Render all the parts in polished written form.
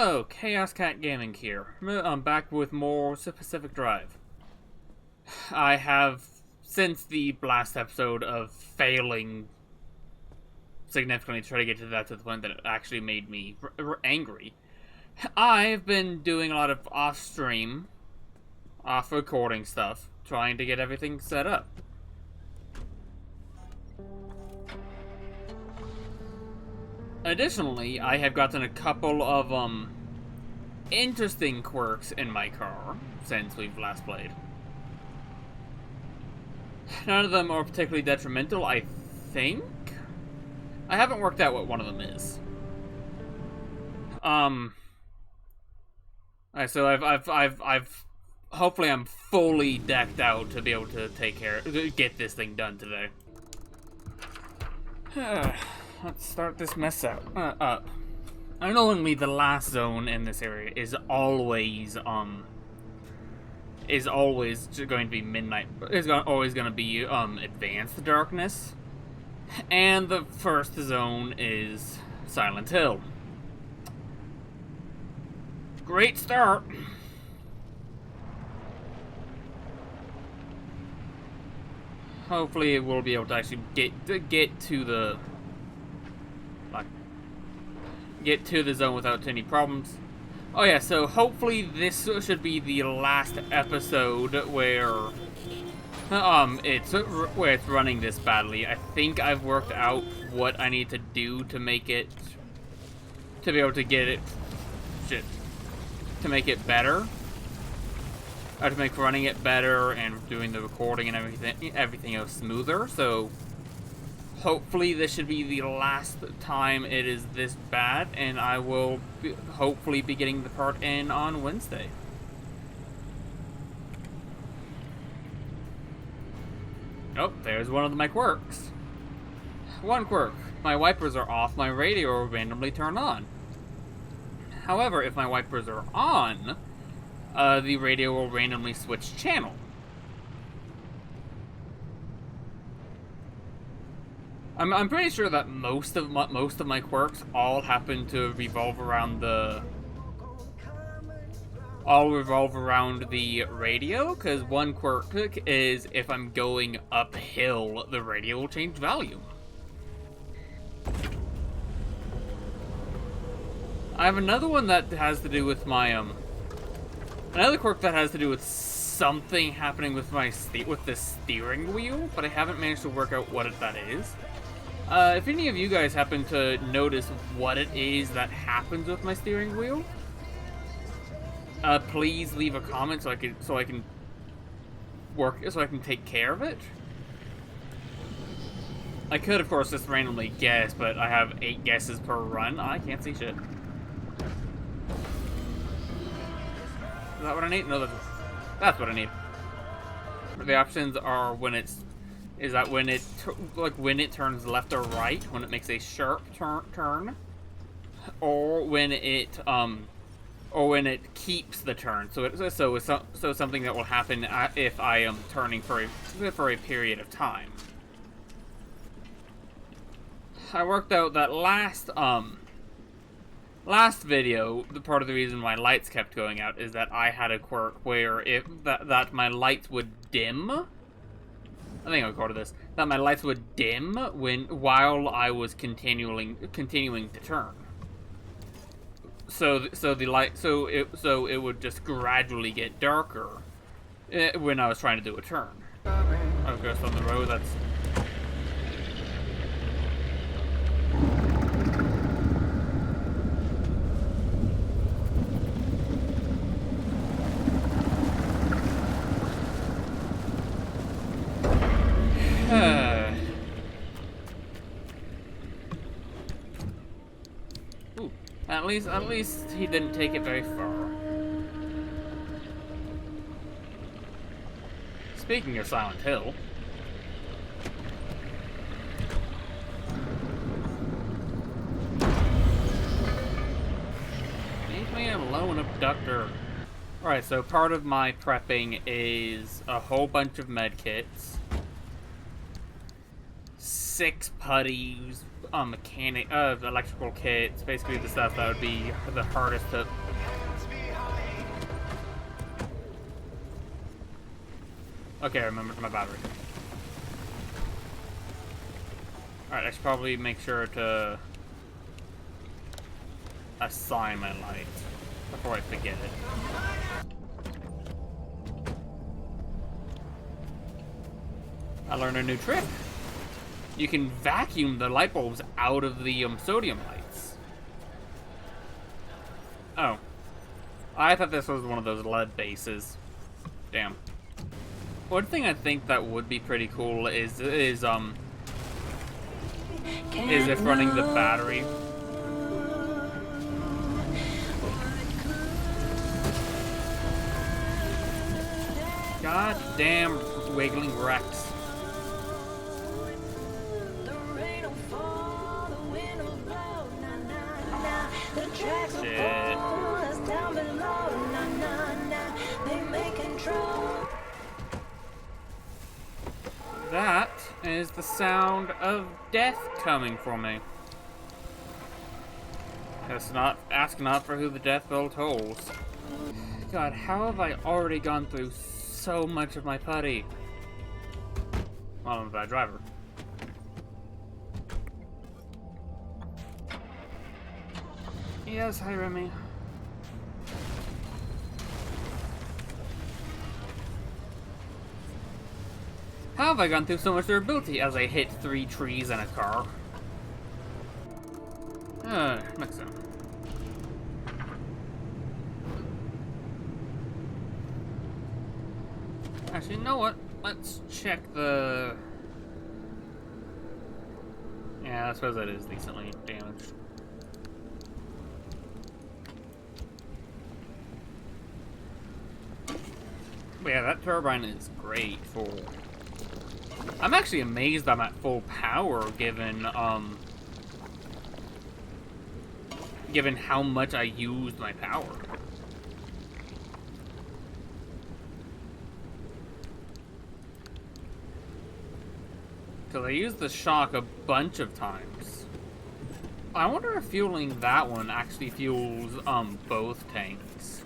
Hello, ChaosKatGaming here. I'm back with more Pacific Drive. I have, since the last episode of failing significantly to try to get to the point that it actually made me angry, I've been doing a lot of off-stream, off-recording stuff, trying to get everything set up. Additionally, I have gotten a couple of, interesting quirks in my car since we've last played. None of them are particularly detrimental, I think. I haven't worked out what one of them is. Alright, so I've hopefully I'm fully decked out to be able to get this thing done today. Let's start this mess out up. Unknowingly, the last zone in this area is always going to be midnight. It's always going to be advanced darkness, and the first zone is Silent Hill. Great start. Hopefully, we'll be able to actually get to the zone without any problems. Oh yeah, so hopefully this should be the last episode where it's running this badly. I think I've worked out what I need to do to make it to make it better. To make running it better and doing the recording and everything else smoother. So hopefully this should be the last time it is this bad, and I will hopefully be getting the part in on Wednesday. Oh, there's one of my quirks. One quirk. My wipers are off, my radio will randomly turn on. However, if my wipers are on, the radio will randomly switch channel. I'm pretty sure that most of my quirks all happen to revolve around the radio, because one quirk is if I'm going uphill, the radio will change volume. I have another one that has to do with my another quirk that has to do with something happening with the steering wheel, but I haven't managed to work out what that is. If any of you guys happen to notice what it is that happens with my steering wheel, please leave a comment so I can take care of it. I could, of course, just randomly guess, but I have 8 guesses per run. I can't see shit. Is that what I need? No, that's what I need. The options are when it turns left or right, when it makes a sharp turn, or when it keeps the turn. So it's something that will happen if I am turning for a period of time. I worked out that last video, the part of the reason my lights kept going out is that I had a quirk where that my lights would dim. I think I recorded this. That my lights would dim while I was continuing to turn. So it would just gradually get darker when I was trying to do a turn. Of course, on the road, that's. Ooh, at least he didn't take it very far. Speaking of Silent Hill, leave me alone, abductor. Alright, so part of my prepping is a whole bunch of medkits, 6 putties, electrical kits, basically the stuff that would be the hardest to... Okay, I remembered my battery. Alright, I should probably make sure to assign my light before I forget it. I learned a new trick. You can vacuum the light bulbs out of the sodium lights. Oh. I thought this was one of those lead bases. Damn. One thing I think that would be pretty cool is if running the battery. God damn wiggling wrecks. Shit. That is the sound of death coming from me. Ask not for who the death bell tolls. God, how have I already gone through so much of my putty? Well, I'm a bad driver. Yes, hi Remy. How have I gone through so much durability as I hit 3 trees and a car? Next time. Actually, you know what? Let's check the... Yeah, I suppose that is decently damaged. But yeah, that turbine is great for... I'm actually amazed I'm at full power given, given how much I used my power. Because I used the shock a bunch of times. I wonder if fueling that one actually fuels, both tanks.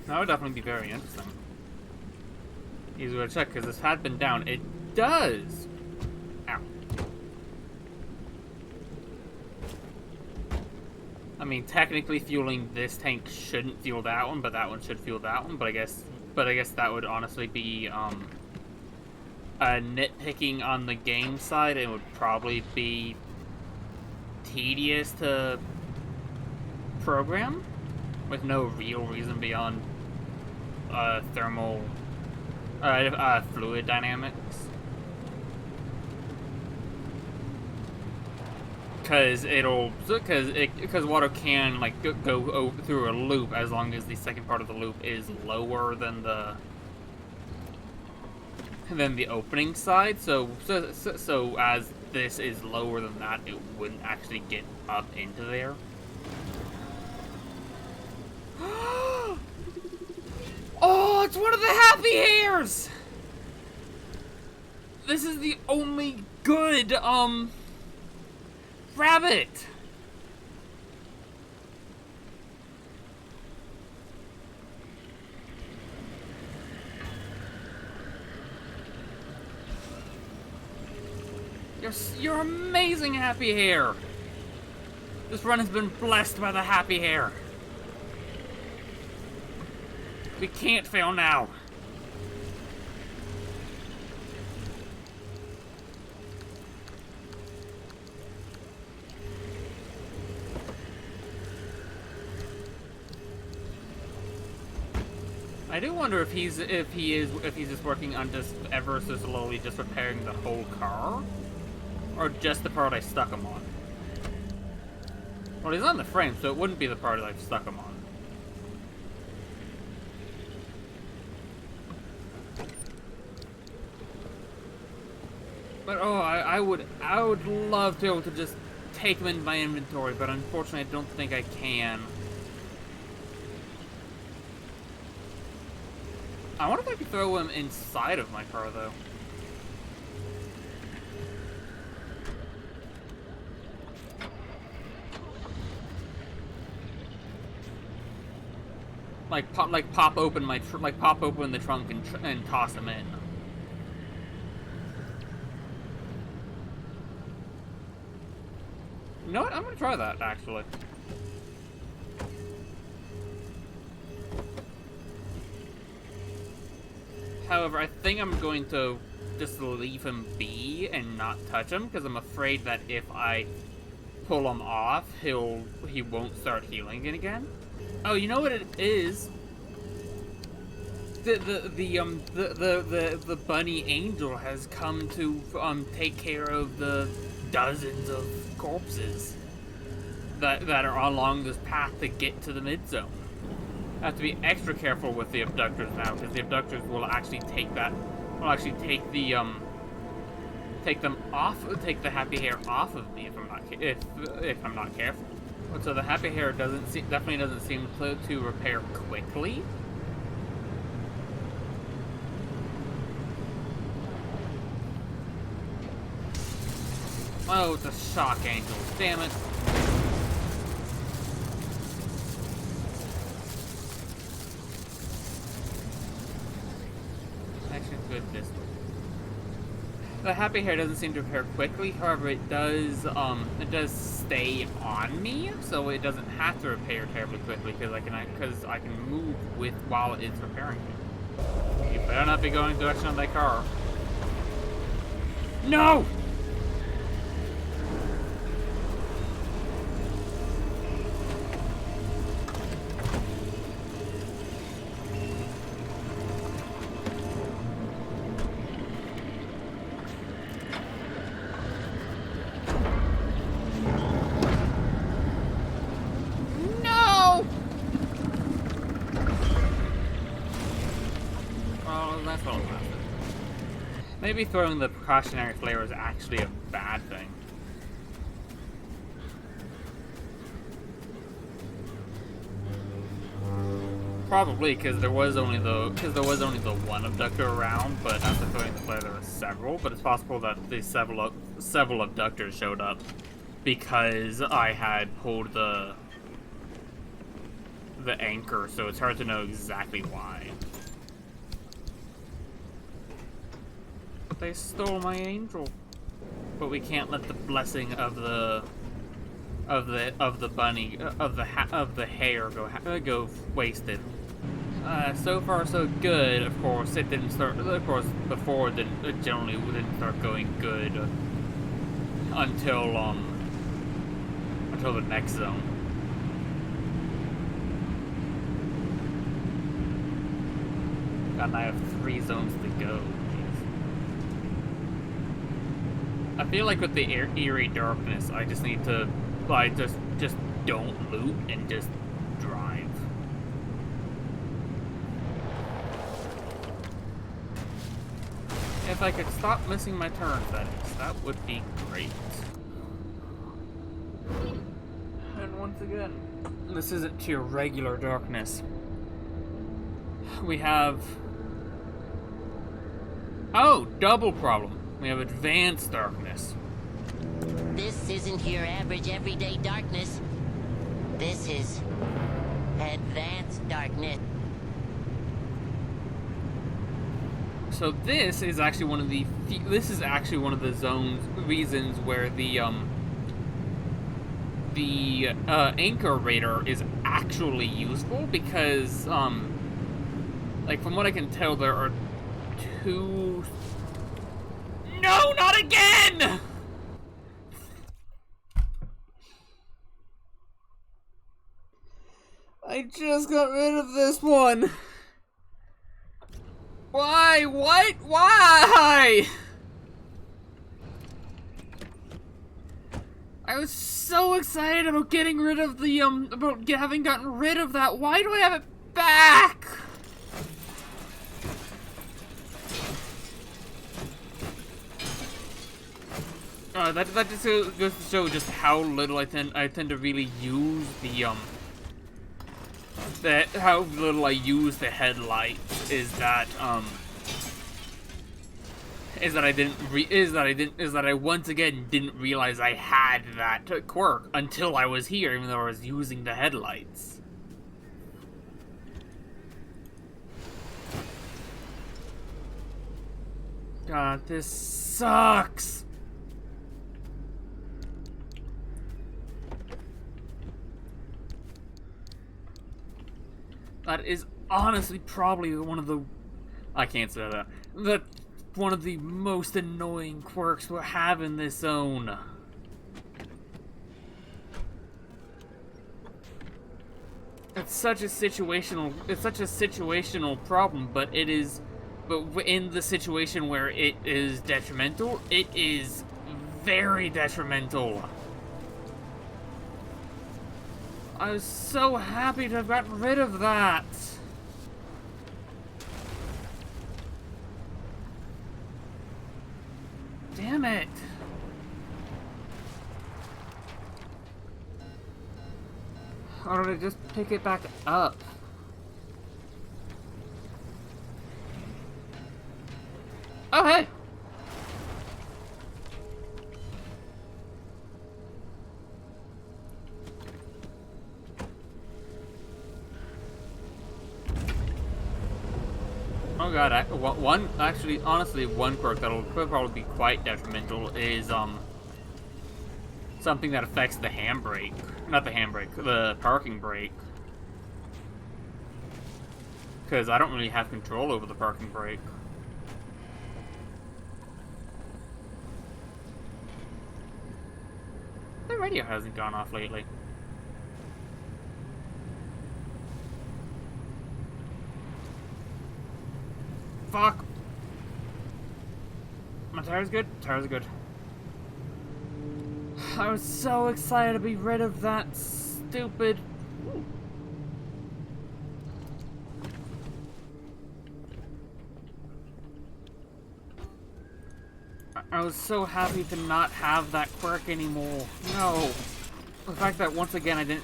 That would definitely be very interesting. Easy to check, because this had been down. It does! Ow. I mean, technically fueling this tank shouldn't fuel that one, but that one should fuel that one, but I guess that would honestly be, nitpicking on the game side. It would probably be tedious to program, with no real reason beyond, thermal... fluid dynamics. Because water can like go through a loop as long as the second part of the loop is lower than the opening side. So as this is lower than that, it wouldn't actually get up into there. Oh, it's one of the Happy Hares! This is the only good, rabbit! You're amazing, Happy Hare! This run has been blessed by the Happy Hare. We can't fail now. I do wonder if he's just working on just ever so slowly just repairing the whole car, or just the part I stuck him on. Well, he's on the frame, so it wouldn't be the part I've stuck him on. But oh, I would love to be able to just take them in my inventory, but unfortunately I don't think I can. I wonder if I could throw them inside of my car though. pop open the trunk and toss them in. You know what? I'm gonna try that actually. However, I think I'm going to just leave him be and not touch him, because I'm afraid that if I pull him off, he won't start healing again. Oh, you know what it is? The bunny angel has come to take care of the dozens of corpses that are along this path to get to the mid zone. I have to be extra careful with the abductors now, because the abductors will actually take the Happy Hare off of me if I'm not careful. So the Happy Hare definitely doesn't seem to repair quickly. Oh, it's a shock angel. Damn it. Actually, good this way. The Happy Hare doesn't seem to repair quickly. However, it does stay on me, so it doesn't have to repair terribly quickly because I can move with while it's repairing me. You better not be going in the direction of that car. No! Maybe throwing the precautionary flare is actually a bad thing. Probably because there was only the one abductor around, but after throwing the flare there were several. But it's possible that the several abductors showed up because I had pulled the anchor, so it's hard to know exactly why. They stole my angel, but we can't let the blessing of the hare go wasted. So far so good. Of course, it didn't start. Of course, before it generally didn't start going good until the next zone. And I have 3 zones to go. I feel like with the eerie darkness, I just need to, just don't loot and just drive. If I could stop missing my turns, that would be great. And once again, this isn't your regular darkness. We have... Oh, double problem. We have advanced darkness. This isn't your average everyday darkness. This is advanced darkness. So this is actually one of the reasons where the anchor radar is actually useful, because like from what I can tell there are 2. No, not again! I just got rid of this one. Why? What? Why? I was so excited about getting rid of the, having gotten rid of that. Why do I have it back? That just goes to show just how little I tend to really use how little I use the headlights. Is that I once again didn't realize I had that quirk until I was here, even though I was using the headlights. God, this sucks! That is honestly probably one of the... I can't say that. That's one of the most annoying quirks we have in this zone. It's such a situational problem, but it is... But in the situation where it is detrimental, it is very detrimental. I was so happy to have gotten rid of that. Damn it. Or did I just pick it back up? Oh, hey! Oh god, honestly, one quirk that'll probably be quite detrimental is, something that affects the handbrake. Not the handbrake, the parking brake. Because I don't really have control over the parking brake. The radio hasn't gone off lately. Fuck! My tire's good? Tires are good. I was so excited to be rid of that stupid... Ooh. I was so happy to not have that quirk anymore. No. The fact that once again I didn't...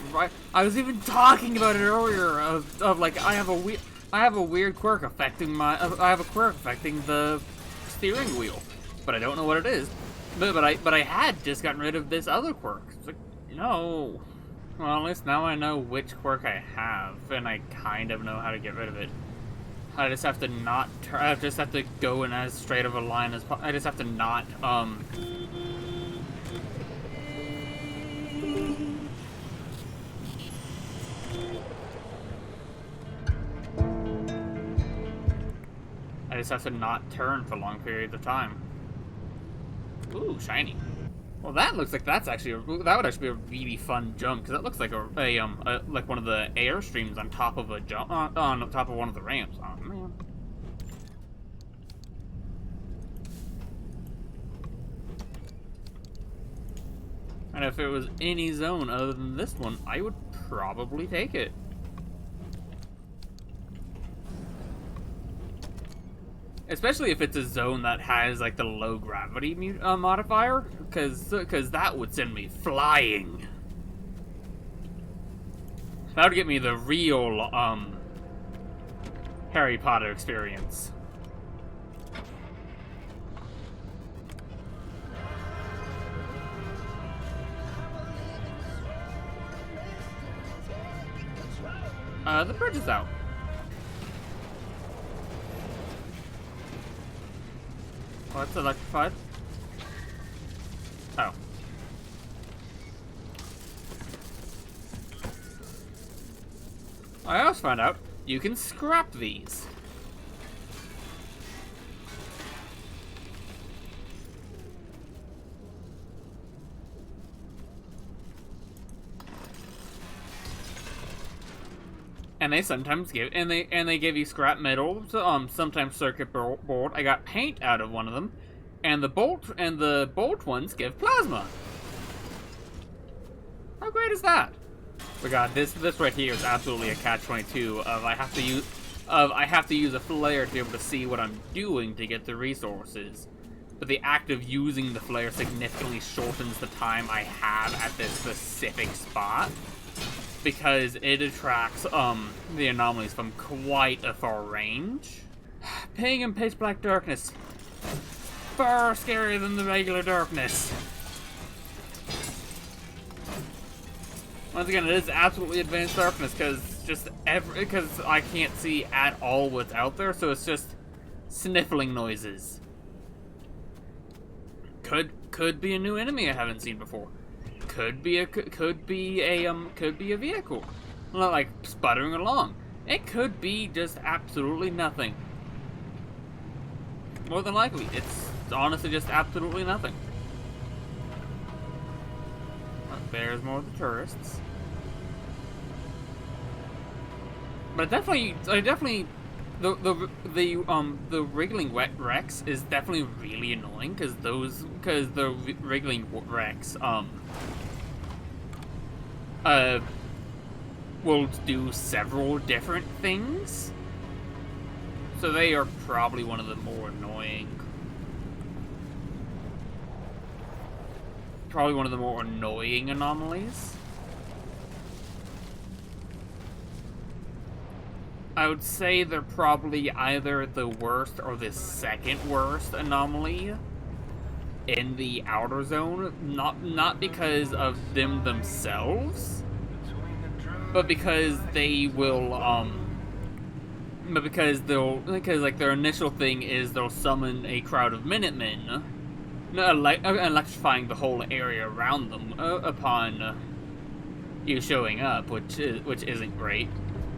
I was even talking about it earlier of like, I have a weird quirk affecting my... I have a quirk affecting the steering wheel. But I don't know what it is. But I had just gotten rid of this other quirk. It's like, no. Well, at least now I know which quirk I have, and I kind of know how to get rid of it. I just have to not... I just have to go in as straight of a line as possible. I just have to not, I just have to not turn for long periods of time. Ooh, shiny. Well, that looks like that would actually be a really fun jump, because that looks like like one of the airstreams on top of a jump on top of one of the ramps. Oh man. And if it was any zone other than this one, I would probably take it. Especially if it's a zone that has like the low gravity modifier, because that would send me flying. That would get me the real Harry Potter experience. The bridge is out. Oh, it's electrified. Oh. I also found out you can scrap these. And they sometimes give, and they give you scrap metal, sometimes circuit board. I got paint out of one of them, and the bolt ones give plasma. How great is that? But God, this right here is absolutely a catch-22 of I have to use a flare to be able to see what I'm doing to get the resources. But the act of using the flare significantly shortens the time I have at this specific spot, because it attracts the anomalies from quite a far range. Ping and pitch black darkness. Far scarier than the regular darkness. Once again, it is absolutely advanced darkness because I can't see at all what's out there, so it's just sniffling noises. Could be a new enemy I haven't seen before. Could be a vehicle, like sputtering along. It could be just absolutely nothing. More than likely, it's honestly just absolutely nothing. There's more of the tourists. But definitely, the wriggling wrecks is definitely really annoying because the wriggling wrecks will do several different things, so they are probably one of the more annoying. Probably one of the more annoying anomalies. I would say they're probably either the worst or the second worst anomaly in the outer zone. Not because of them themselves, but because they will because like their initial thing is they'll summon a crowd of Minutemen, electrifying the whole area around them upon you showing up, which isn't great.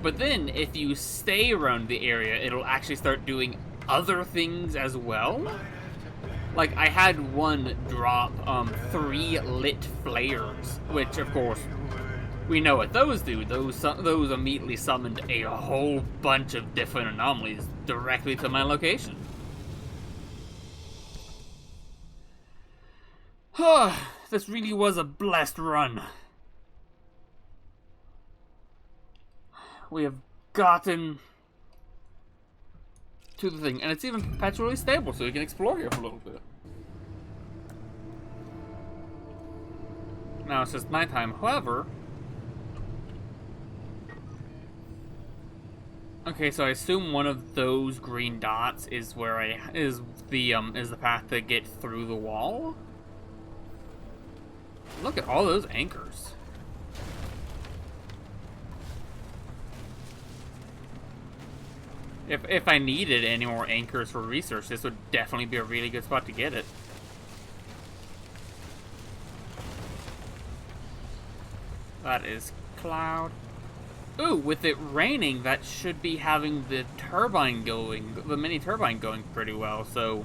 But then, if you stay around the area, it'll actually start doing other things as well. Like, I had one drop 3 lit flares, which, of course, we know what those do. Those immediately summoned a whole bunch of different anomalies directly to my location. This really was a blessed run. We have gotten to the thing, and it's even perpetually stable, so we can explore here for a little bit. Now it's just nighttime. However, okay, so I assume one of those green dots is where is the path to get through the wall. Look at all those anchors. If I needed any more anchors for research, this would definitely be a really good spot to get it. That is cloud. Ooh, with it raining, that should be having the turbine going, the mini turbine going pretty well, so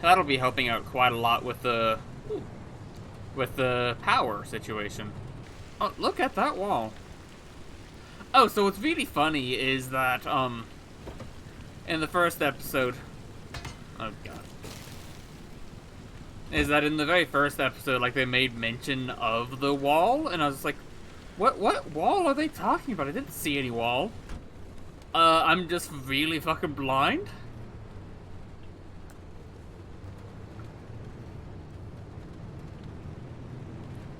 that'll be helping out quite a lot with the power situation. Oh, look at that wall. Oh, so what's really funny is that, in the first episode... Oh, God. Is that in the very first episode, like, they made mention of the wall, and I was like, what wall are they talking about? I didn't see any wall. I'm just really fucking blind?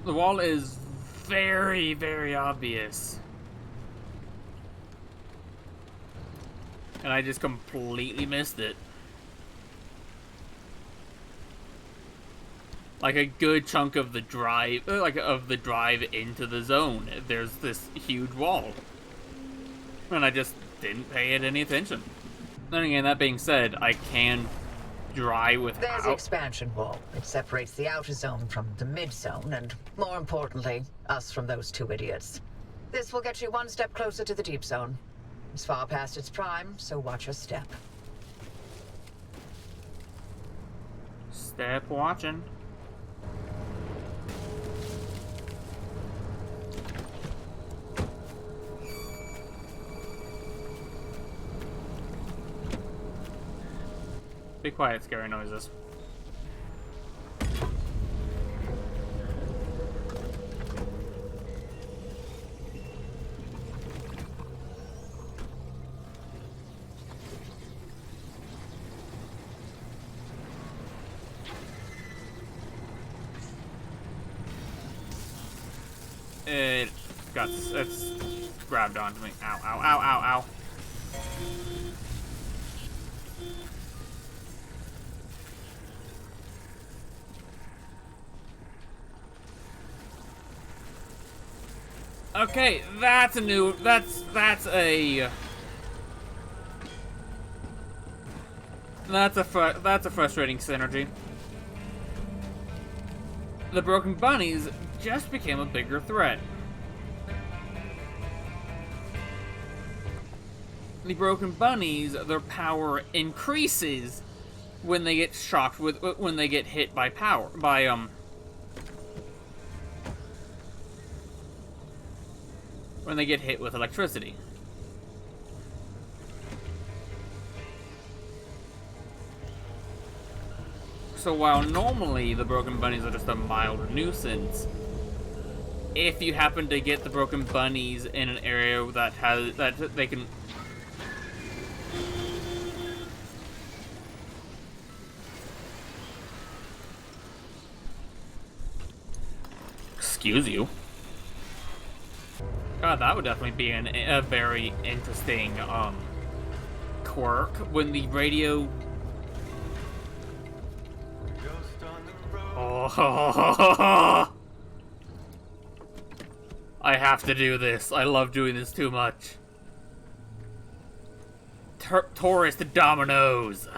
The wall is very, very obvious. And I just completely missed it. Like a good chunk of the drive, into the zone, there's this huge wall. And I just didn't pay it any attention. Then again, that being said, I can drive without... There's the expansion wall. It separates the outer zone from the mid-zone, and more importantly, us from those two idiots. This will get you one step closer to the deep zone. It's far past its prime, so watch your step. Step watching. Be quiet, scary noises. It's grabbed onto me. Ow, ow, ow, ow, ow. Okay, that's a new, that's a frustrating synergy. the broken bunnies just became a bigger threat. The broken bunnies, their power increases when they get shocked when they get hit by when they get hit with electricity. So while normally the broken bunnies are just a mild nuisance, if you happen to get the broken bunnies in an area that they can excuse you. God, that would definitely be a very interesting quirk when the radio. Oh, I have to do this. I love doing this too much. Tourist dominoes.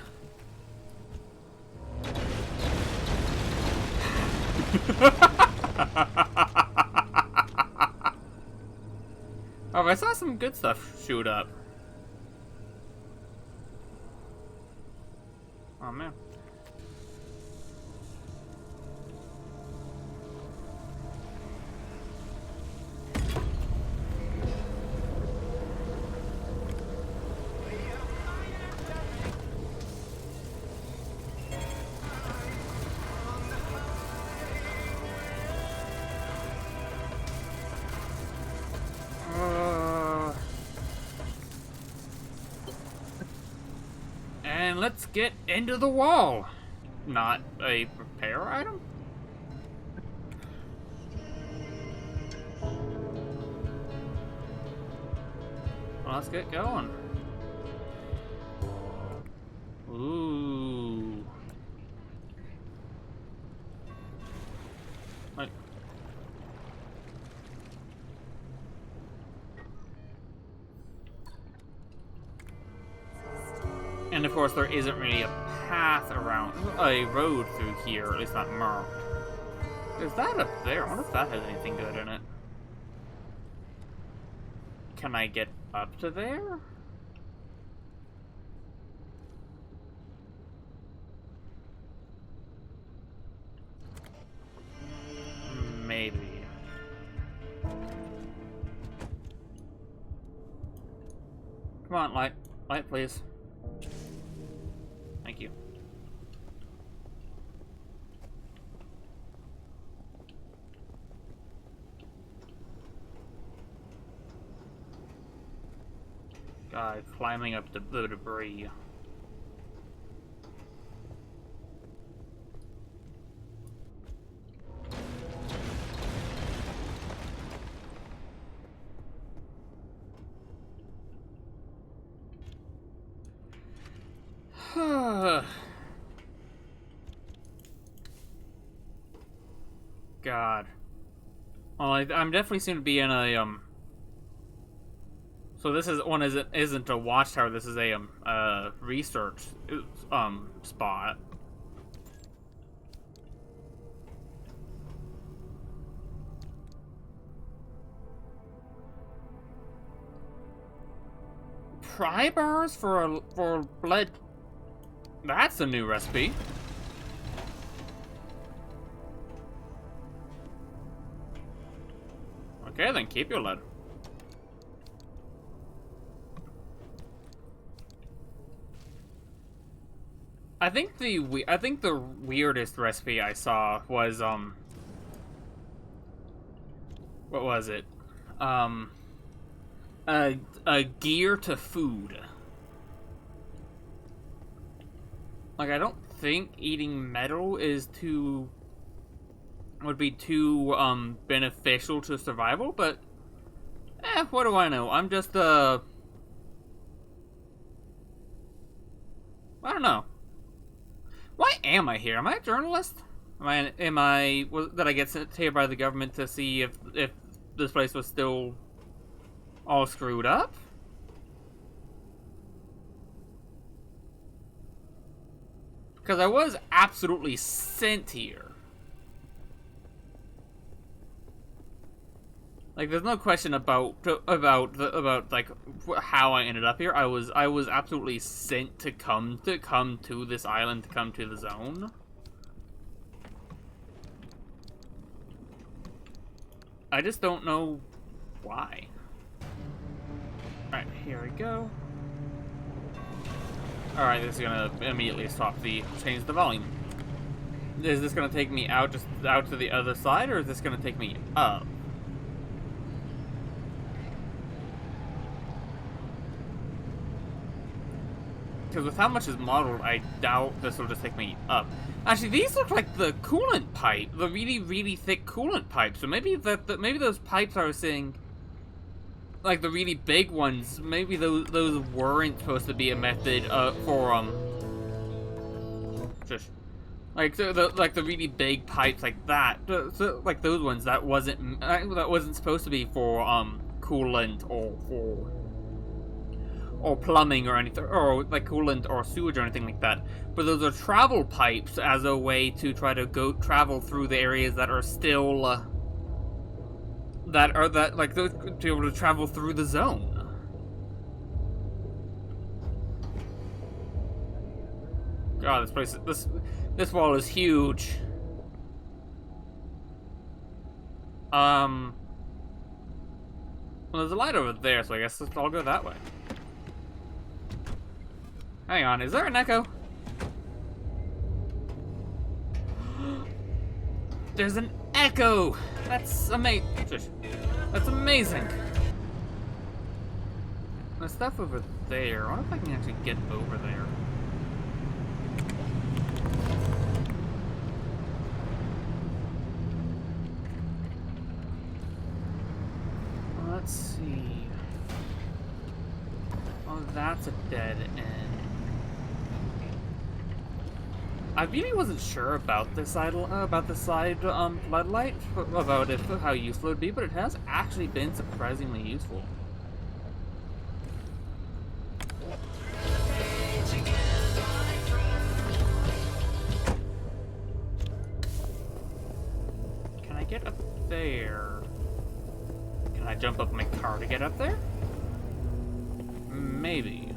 Oh, I saw some good stuff shoot up. Oh, man. And let's get into the wall. Not a repair item? Well, let's get going. Ooh. Like. And of course, there isn't really a path around, a road through here, at least not marked. Is that up there? I wonder if that has anything good in it. Can I get up to there? Maybe. Come on, light. Light, please. Thank you. God, climbing up the debris. God. Well, I'm definitely seem to be in a So this isn't a watchtower. This is a research spot. Pry bars for blood. That's a new recipe. Okay, then keep your lead. I think the weirdest recipe I saw was what was it? A gear to food. Like, I don't think eating metal would be too beneficial to survival, but what do I know? I'm just I don't know. Why am I here? Am I a journalist? Did I get sent here by the government to see if this place was still all screwed up? Because I was absolutely sent here. Like, there's no question about like how I ended up here. I was absolutely sent to come to this island, to come to the zone. I just don't know why. Alright, here we go. Alright, this is gonna immediately change the volume. Is this gonna take me out to the other side, or is this gonna take me up? Because with how much is modeled, I doubt this will just take me up. Actually, these look like the coolant pipe, the really, really thick coolant pipe. So maybe maybe those pipes I was seeing, like the really big ones, maybe those weren't supposed to be a method for just like the really big pipes like that, like those ones that wasn't supposed to be for coolant or plumbing or anything, or like coolant or sewage or anything like that. But those are travel pipes as a way to try to travel through the areas that are still to be able to travel through the zone. God, this wall is huge. Well, there's a light over there, so I guess I'll go that way. Hang on, is there an echo? There's an echo! That's amazing. That's amazing. There's stuff over there. I wonder if I can actually get over there. Let's see. Oh, that's a dead end. I really wasn't sure about this side floodlight, about how useful it would be, but it has actually been surprisingly useful. Can I get up there? Can I jump up my car to get up there? Maybe.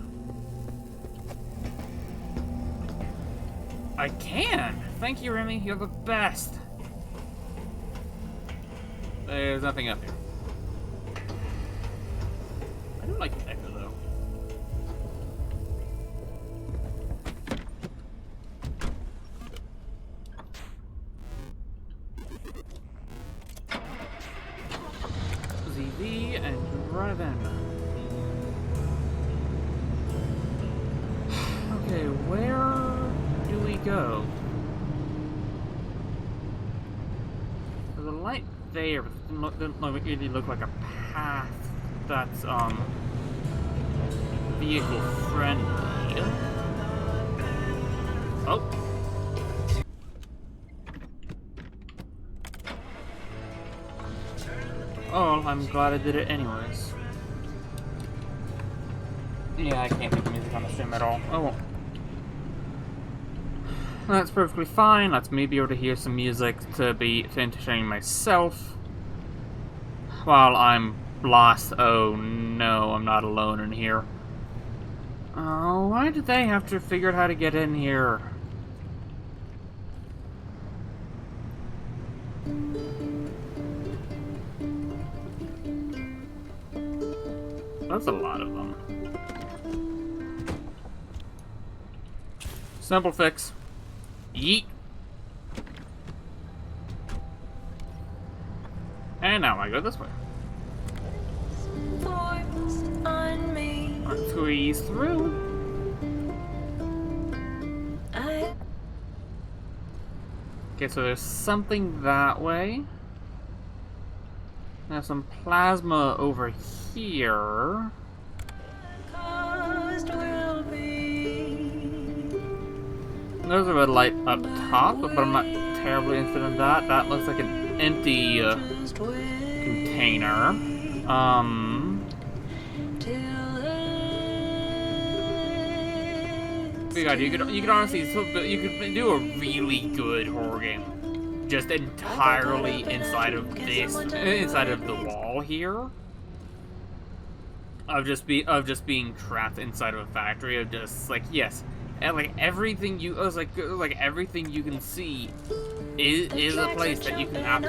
I can! Thank you, Remy. You're the best. There's nothing up here. I do like the echo, though. ZV and drive in. Okay, where do we go? There's a light there, but it doesn't really look like a path that's vehicle friendly. Oh. Oh, I'm glad I did it anyways. Yeah, I can't make music on the stream at all. Oh. That's perfectly fine. Let's me be able to hear some music to entertain myself while I'm lost. Oh no, I'm not alone in here. Oh, why did they have to figure out how to get in here? That's a lot of them. Simple fix. Yeet. And now I go this way. Let's squeeze through. Okay, so there's something that way. There's some plasma over here. There's a red light up top, but I'm not terribly interested in that. That looks like an empty container. God, you could honestly, you could do a really good horror game. just entirely inside of the wall here. Of just being trapped inside of a factory. Of just like, yes, and like everything you everything you can see is a place that you can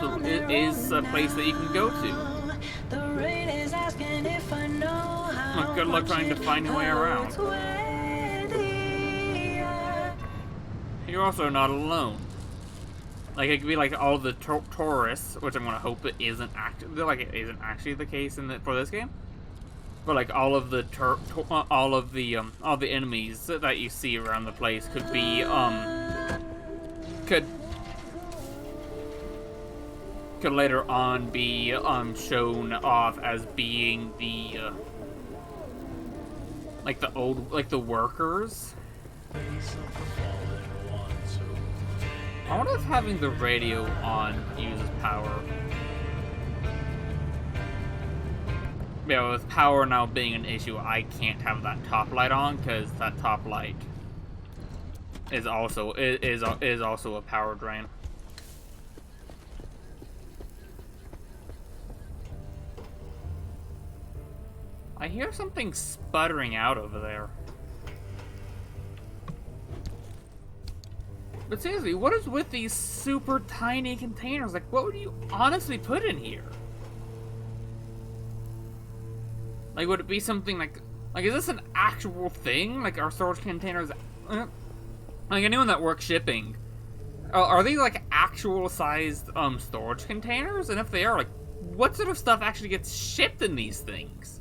is a place that you can go to. Well, good luck trying to find your way around. You're also not alone. Like, it could be like all the tourists, which I'm gonna hope it isn't actually the case for this game. But like all of the enemies that you see around the place could be could later on be shown off as being the like the workers. I wonder if having the radio on uses power. Yeah, with power now being an issue, I can't have that top light on because that top light is also a power drain. I hear something sputtering out over there. But seriously, what is with these super tiny containers? Like, what would you honestly put in here? Like, would it be something like, is this an actual thing? Like, are storage containers, like, anyone that works shipping, are they, like, actual sized, storage containers? And if they are, like, what sort of stuff actually gets shipped in these things?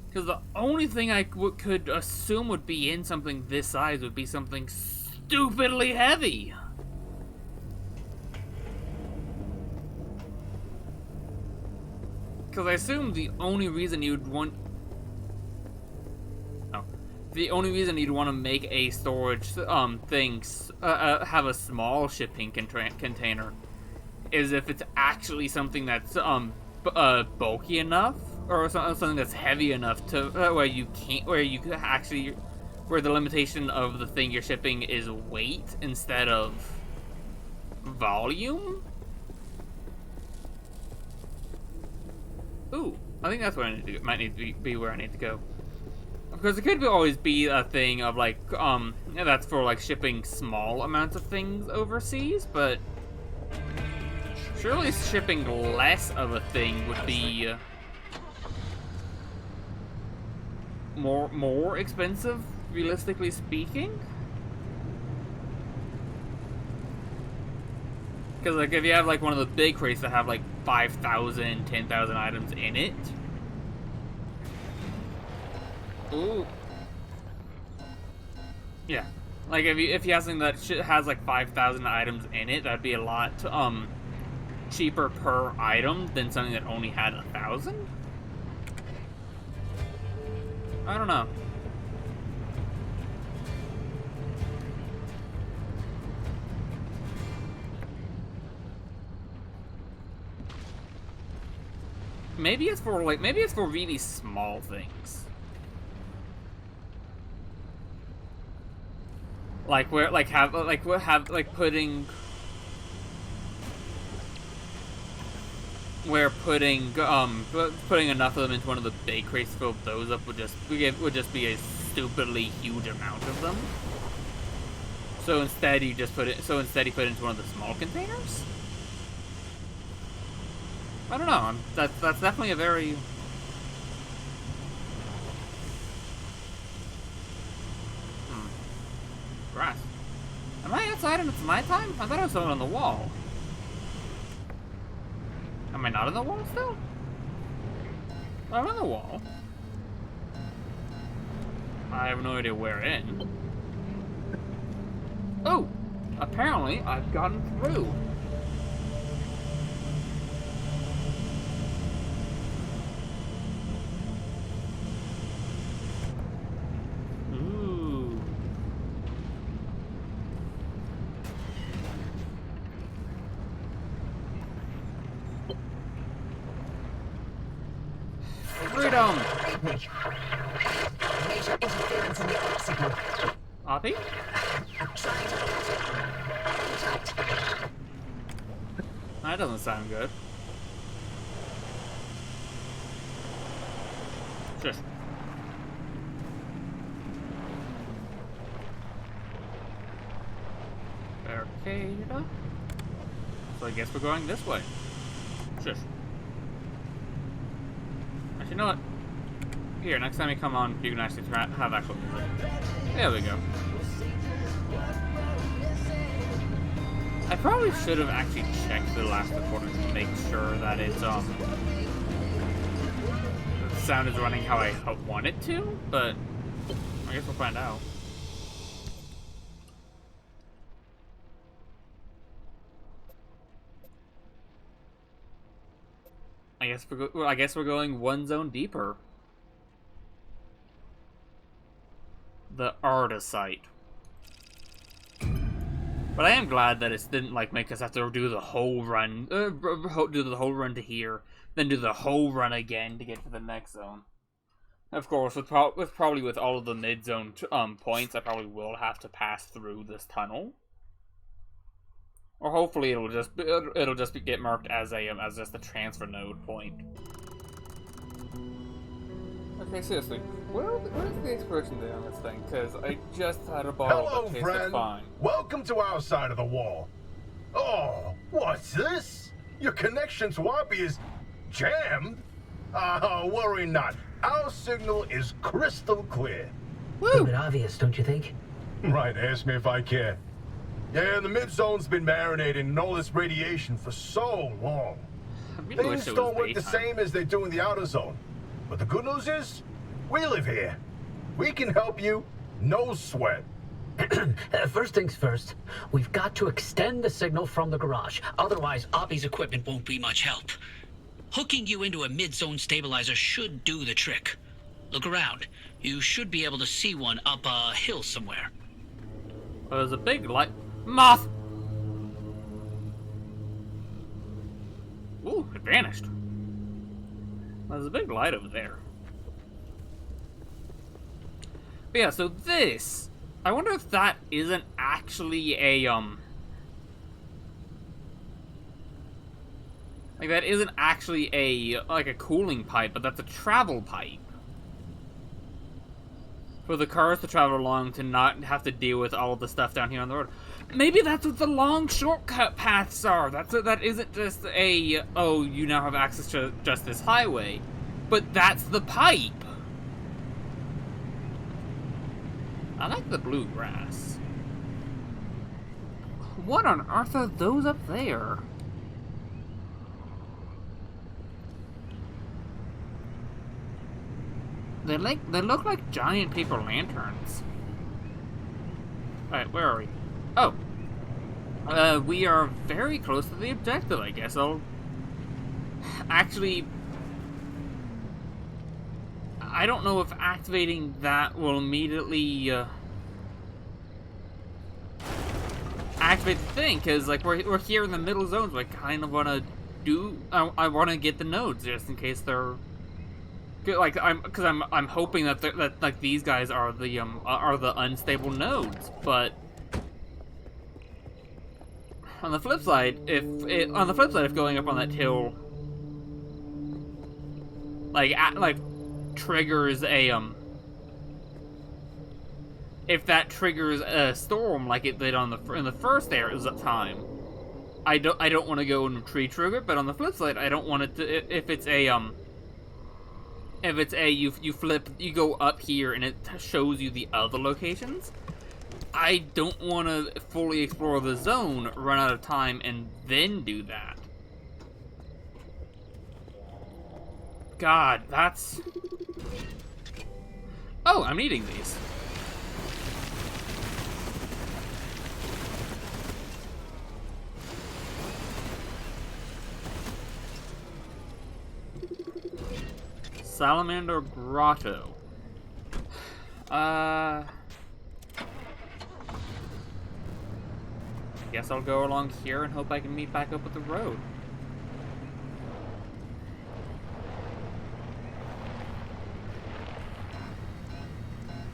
Because the only thing I could assume would be in something this size would be something stupidly heavy. Because I assume the only reason you'd want to make a storage thing have a small shipping container is if it's actually something that's bulky enough or something that's heavy enough to where the limitation of the thing you're shipping is weight instead of volume. Ooh, I think that's where I need to go. Might need to be where I need to go. Because it could always be a thing of like, that's for like shipping small amounts of things overseas, but surely shipping less of a thing would be more expensive, realistically speaking. Because like if you have like one of the big crates that have like 5,000, 10,000 items in it. Ooh. Yeah. Like if you have something that has like 5,000 items in it, that'd be a lot cheaper per item than something that only had 1,000. I don't know. Maybe it's for really small things. Like putting enough of them into one of the big crates to fill those up would just be a stupidly huge amount of them. So instead you put it into one of the small containers? I don't know. That's definitely a very grass. Am I outside and it's nighttime? I thought I was someone on the wall. Am I not on the wall still? I'm on the wall. I have no idea where in. Oh! Apparently I've gotten through. Freedom! Major interference in the signal. Oppie? I'm trying to That doesn't sound good. Shush. Barricade. So I guess we're going this way. Shush. Actually, you know what? Here, next time you come on, you can actually have actual music. There we go. I probably should have actually checked the last recording to make sure that it's, the sound is running how I want it to, but I guess we'll find out. I guess we're going one zone deeper. The Artisite. But I am glad that it didn't like make us have to do the whole run, do the whole run to here, then do the whole run again to get to the next zone. Of course, with probably with all of the mid zone points, I probably will have to pass through this tunnel, or hopefully it'll just get marked as just a transfer node point. Okay, seriously, where's the expiration date on this thing? Because I just had a bottle Hello, that tasted friend. fine. Welcome to our side of the wall. Oh, what's this? Your connection to Wappy is jammed? Worry not. Our signal is crystal clear. A little bit obvious, don't you think? Right, ask me if I care. Yeah, the mid-zone's been marinating in all this radiation for so long. I really wish Things it was don't work the daytime. same as they do in the outer zone. But the good news is, we live here. We can help you, no sweat. First things first, we've got to extend the signal from the garage. Otherwise, Oppie's equipment won't be much help. Hooking you into a mid-zone stabilizer should do the trick. Look around. You should be able to see one up a hill somewhere. Well, there's a big light. Moth! Ooh, it vanished. There's a big light over there. But yeah, so this... I wonder if that isn't actually a, like, that isn't actually a cooling pipe, but that's a travel pipe. For the cars to travel along to not have to deal with all of the stuff down here on the road. Maybe that's what the long shortcut paths are. That isn't just a, oh, you now have access to just this highway. But that's the pipe. I like the blue grass. What on earth are those up there? They look like giant paper lanterns. Alright, where are we? Oh. We are very close to the objective, I guess. I'll... Actually... I don't know if activating that will immediately, activate the thing, because, like, we're here in the middle zone, so I kind of want to do... I want to get the nodes, just in case they're... Like, I'm hoping that like these guys are the unstable nodes, but on the flip side, if going up on that hill, like triggers a if that triggers a storm like it did in the first time, I don't want to go and trigger it, but on the flip side, I don't want it to if it's you go up here and it shows you the other locations. I don't want to fully explore the zone, run out of time, and then do that. God, that's... Oh, I'm needing these. Salamander Grotto. Guess I'll go along here and hope I can meet back up with the road.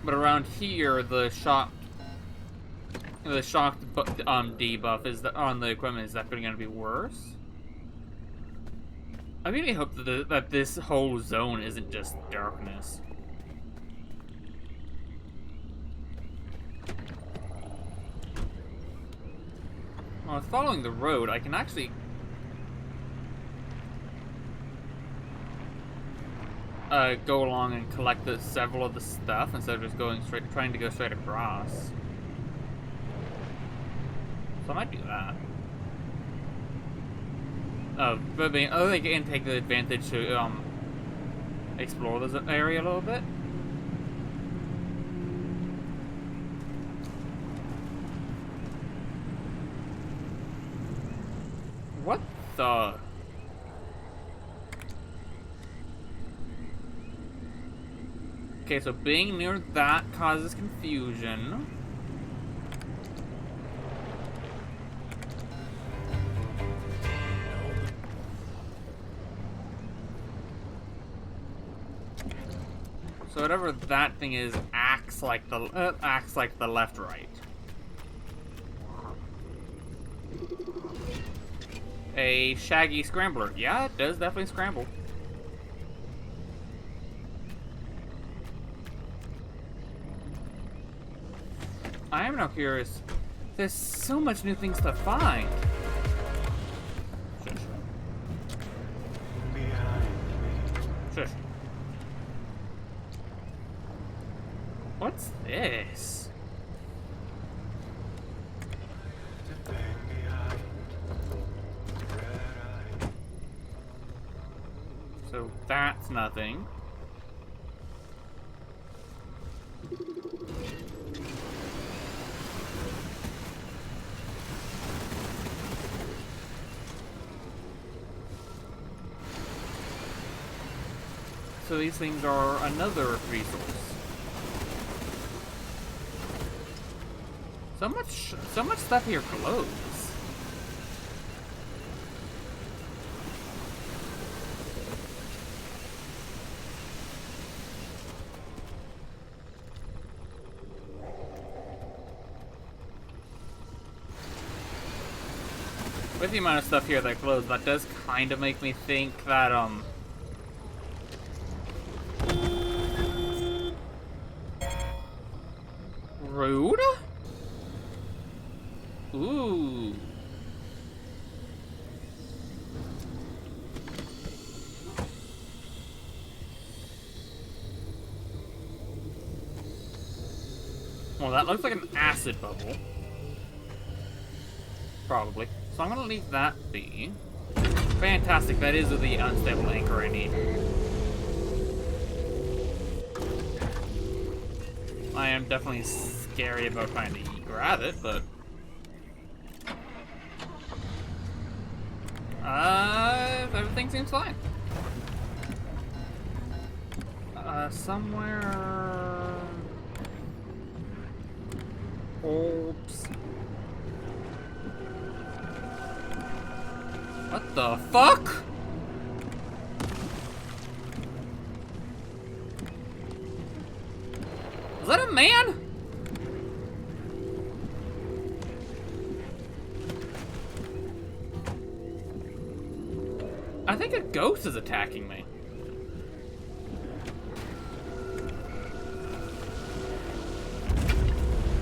But around here, the shop The shock debuff is that on the equipment, is that going to be worse? I really hope that this whole zone isn't just darkness. While it's following the road, I can actually go along and collect several of the stuff instead of just trying to go straight across. So I might do that. But I can take the advantage to explore this area a little bit. What the? Okay, so being near that causes confusion. So whatever that thing is acts like the left right. A shaggy scrambler. Yeah, it does definitely scramble. I am now curious. There's so much new things to find. Shush. Shush. What's this? So that's nothing. So these things are another resource. So much stuff here glows. With the amount of stuff here that glows, that does kind of make me think that, rude? Ooh. Well, that looks like an acid bubble. Probably. So I'm gonna leave that be. Fantastic, that is the unstable anchor I need. I am definitely scary about trying to grab it, but... everything seems fine. Somewhere... Oops. What the fuck? Is that a man? I think a ghost is attacking me.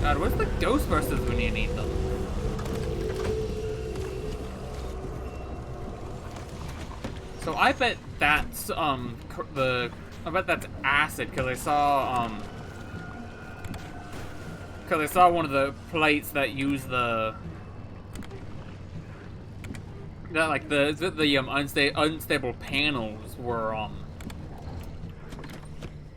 God, where's the Ghostbusters when you need them? So I bet that's I bet that's acid because I saw one of the plates that use the unstable panels were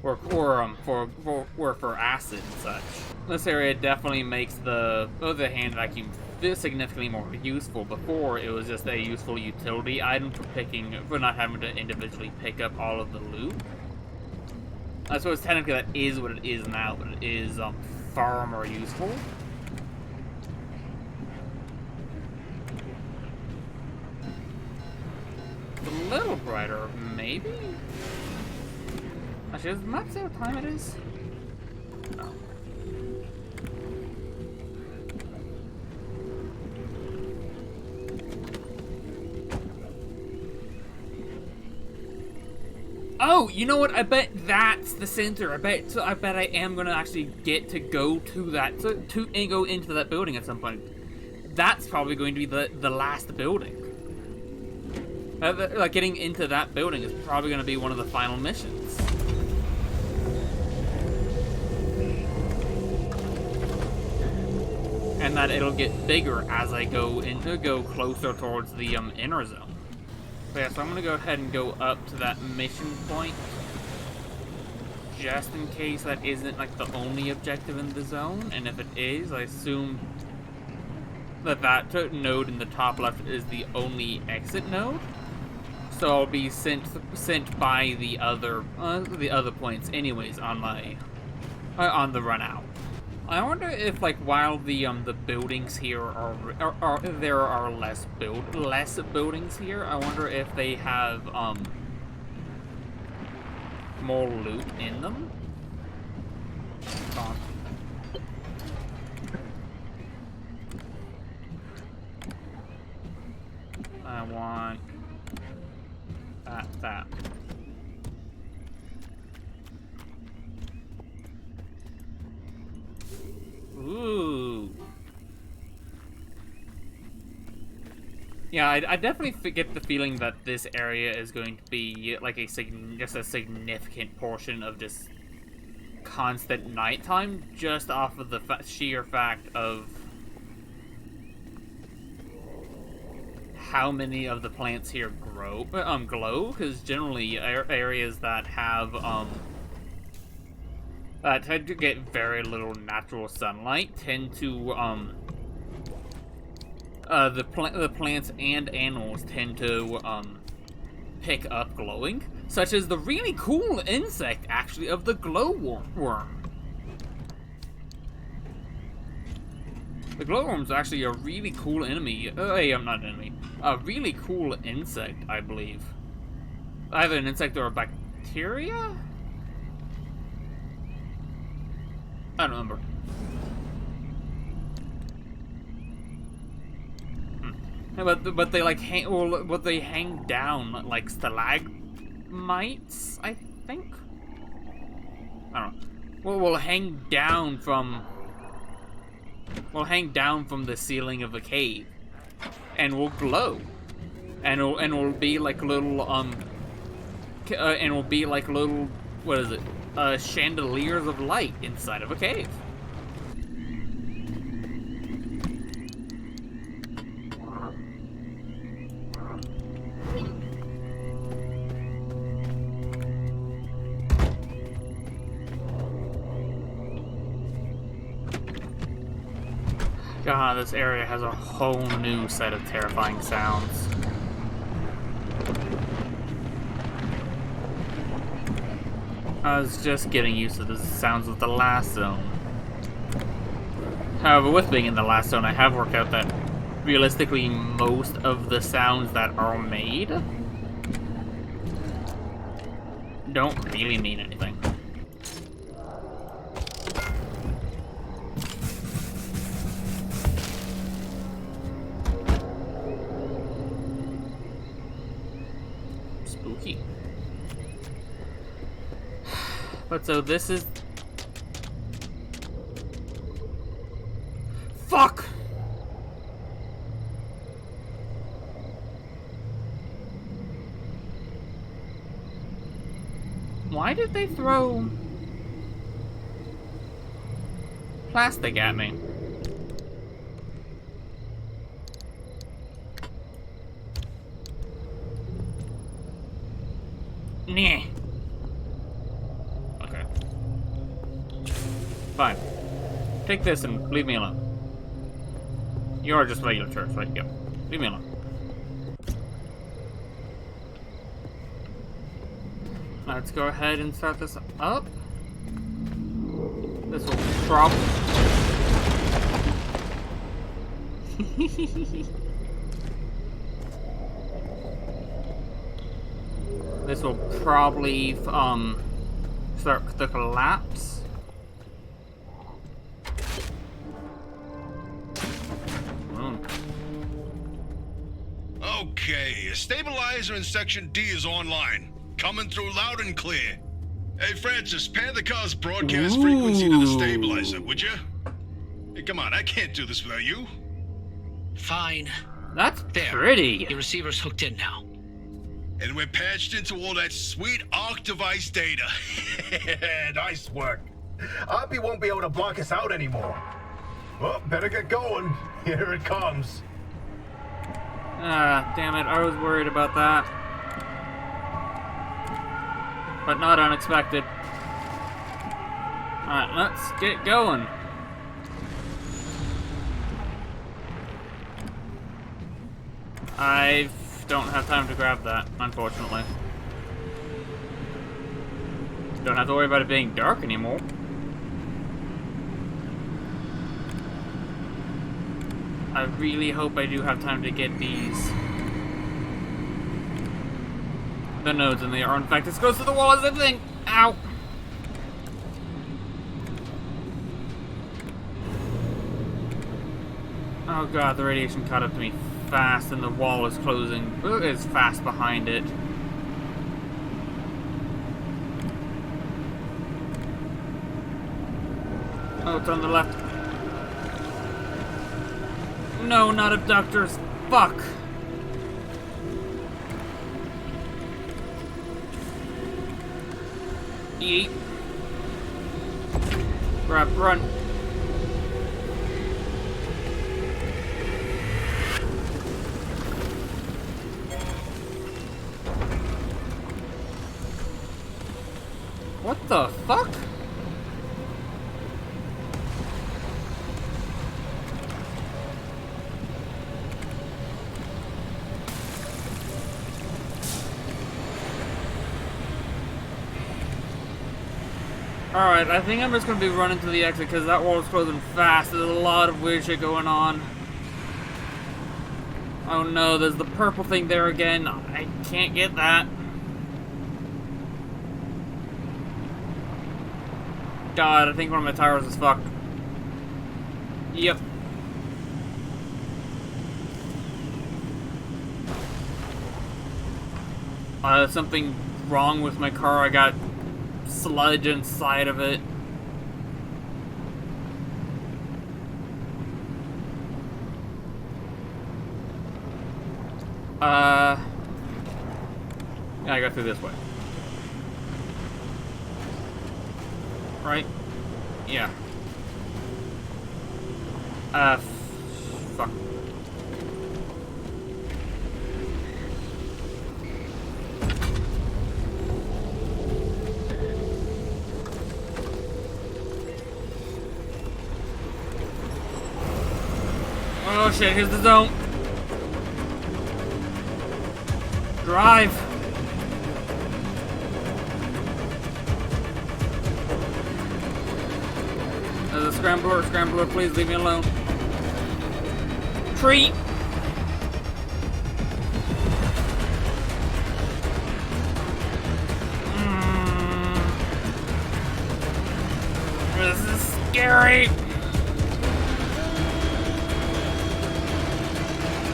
for acid and such. This area definitely makes the hand vacuum significantly more useful. Before, it was just a useful utility item for not having to individually pick up all of the loot. I suppose technically that is what it is now, but it is far more useful. A little brighter, maybe? Actually, does the map say what time it is? No. Oh, you know what? I bet that's the center. I bet I am gonna actually get to go to that and go into that building at some point. That's probably going to be the last building. Like getting into that building is probably going to be one of the final missions. And that it'll get bigger as I go closer towards the inner zone. So yeah, so I'm gonna go ahead and go up to that mission point, just in case that isn't like the only objective in the zone. And if it is, I assume that node in the top left is the only exit node. So I'll be sent by the other points anyways on my on the run out. I wonder if, like, while the buildings here are there are less buildings here, I wonder if they have more loot in them. I want that. Ooh. Yeah, I definitely get the feeling that this area is going to be like just a significant portion of just constant nighttime, just off of the sheer fact of how many of the plants here glow, because generally areas that have that tend to get very little natural sunlight tend to the plants and animals tend to pick up glowing, such as the really cool insect actually of the glowworm. The glowworm's actually a really cool enemy. Not enemy. A really cool insect, I believe. Either an insect or a bacteria? I don't remember. But they like they hang down like stalagmites, I think. I don't know. Well, we'll hang down from the ceiling of a cave, and will glow, and will be like little what is it? Chandeliers of light inside of a cave. God, this area has a whole new set of terrifying sounds. I was just getting used to the sounds of the last zone. However, with being in the last zone, I have worked out that realistically most of the sounds that are made don't really mean anything. Spooky. But so this is... Fuck! Why did they throw plastic at me? Nah. Okay. Fine. Take this and leave me alone. You are just regular turrets, right? Yep. Leave me alone. Let's go ahead and start this up. This will probably... This will probably start the collapse. Okay, a stabilizer in section D is online. Coming through loud and clear. Hey, Francis, pair the car's broadcast frequency to the stabilizer, would you? Hey, come on, I can't do this without you. Fine. That's There. pretty. Your receiver's hooked in now. And we're patched into all that sweet ARC device data. Nice work. Oppie won't be able to block us out anymore. Well, better get going. Here it comes. Ah, damn it. I was worried about that. But not unexpected. Alright, let's get going. I don't have time to grab that, unfortunately. Don't have to worry about it being dark anymore. I really hope I do have time to get these. The nodes in the artifact. Goes to the wall as I think. Ow! Oh god, the radiation caught up to me fast, and the wall is closing. Is fast behind it. Oh, it's on the left. No, not abductors. Fuck. Yeet. Grab, run. What the fuck? Alright, I think I'm just gonna be running to the exit because that wall is closing fast. There's a lot of weird shit going on. Oh no, there's the purple thing there again. I can't get that. God, I think one of my tires is fucked. Yep. Something wrong with my car. I got sludge inside of it. Yeah, I go through this way. Right? Yeah. Fuck. Oh shit, here's the zone. Drive. There's a scrambler. Scrambler, please leave me alone. Tree. This is scary.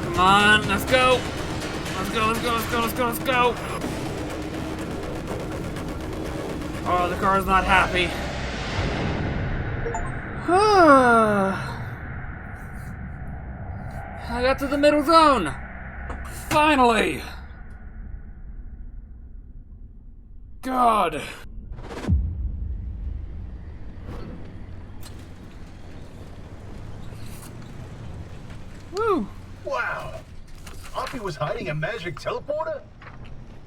Come on, let's go. Let's go, let's go, let's go, let's go, let's go. Oh, the car is not happy. I got to the middle zone. Finally. God. Woo. Wow. Oppie was hiding a magic teleporter?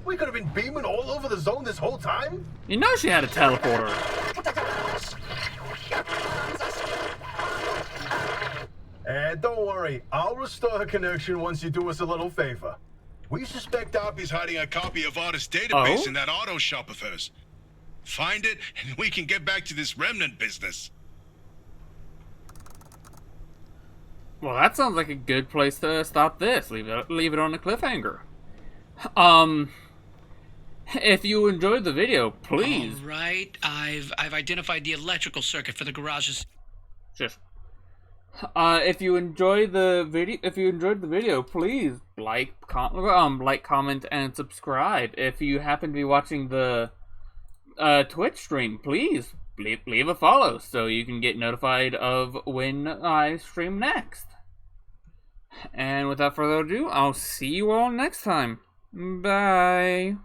We could have been beaming all over the zone this whole time? You know she had a teleporter. And don't worry, I'll restore her connection once you do us a little favor. We suspect Oppie's hiding a copy of Artist's database Oh? in that auto shop of hers. Find it, and we can get back to this remnant business. Well, that sounds like a good place to stop this. Leave it on a cliffhanger. If you enjoyed the video, please. All right, I've identified the electrical circuit for the garages. Just If you enjoyed the video, please like, comment, and subscribe. If you happen to be watching the Twitch stream, please leave a follow so you can get notified of when I stream next. And without further ado, I'll see you all next time. Bye.